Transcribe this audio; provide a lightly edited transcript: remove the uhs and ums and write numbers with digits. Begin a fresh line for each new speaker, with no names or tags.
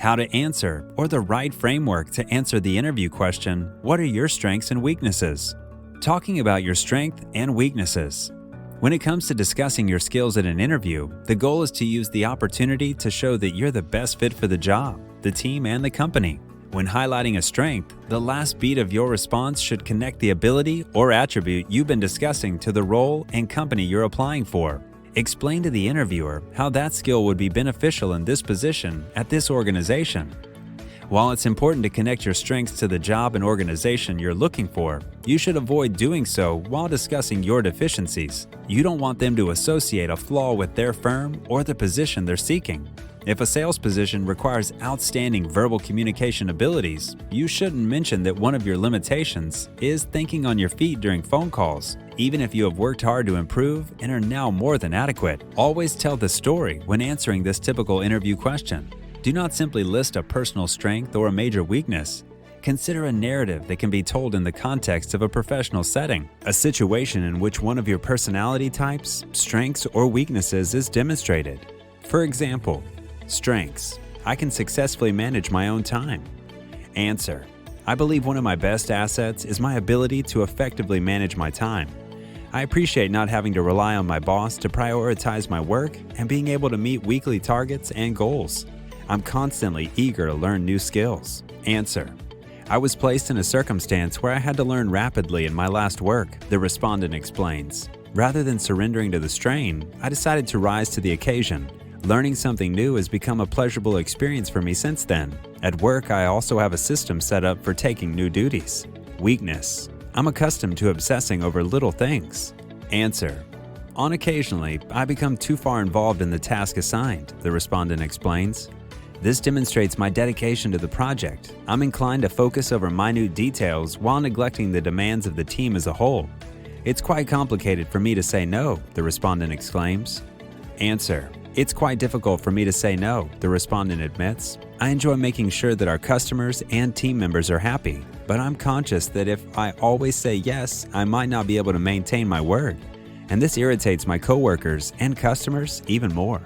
how to answer, or the right framework to answer the interview question, what are your strengths and weaknesses? Talking about your strengths and weaknesses. When it comes to discussing your skills at an interview, the goal is to use the opportunity to show that you're the best fit for the job, the team, and the company. When highlighting a strength, the last beat of your response should connect the ability or attribute you've been discussing to the role and company you're applying for. Explain to the interviewer how that skill would be beneficial in this position at this organization. While it's important to connect your strengths to the job and organization you're looking for, you should avoid doing so while discussing your deficiencies. You don't want them to associate a flaw with their firm or the position they're seeking. If a sales position requires outstanding verbal communication abilities, you shouldn't mention that one of your limitations is thinking on your feet during phone calls, even if you have worked hard to improve and are now more than adequate. Always tell the story when answering this typical interview question. Do not simply list a personal strength or a major weakness. Consider a narrative that can be told in the context of a professional setting, a situation in which one of your personality types, strengths, or weaknesses is demonstrated. For example, strengths: I can successfully manage my own time. Answer: I believe one of my best assets is my ability to effectively manage my time. I appreciate not having to rely on my boss to prioritize my work and being able to meet weekly targets and goals. I'm constantly eager to learn new skills. Answer: I was placed in a circumstance where I had to learn rapidly in my last work, the respondent explains. Rather than surrendering to the strain, I decided to rise to the occasion. Learning something new has become a pleasurable experience for me since then. At work, I also have a system set up for taking new duties. Weakness: I'm accustomed to obsessing over little things. Answer: Occasionally, I become too far involved in the task assigned, the respondent explains. This demonstrates my dedication to the project. I'm inclined to focus over minute details while neglecting the demands of the team as a whole. It's quite complicated for me to say no, the respondent exclaims. Answer: It's quite difficult for me to say no, the respondent admits. I enjoy making sure that our customers and team members are happy, but I'm conscious that if I always say yes, I might not be able to maintain my word. And this irritates my coworkers and customers even more.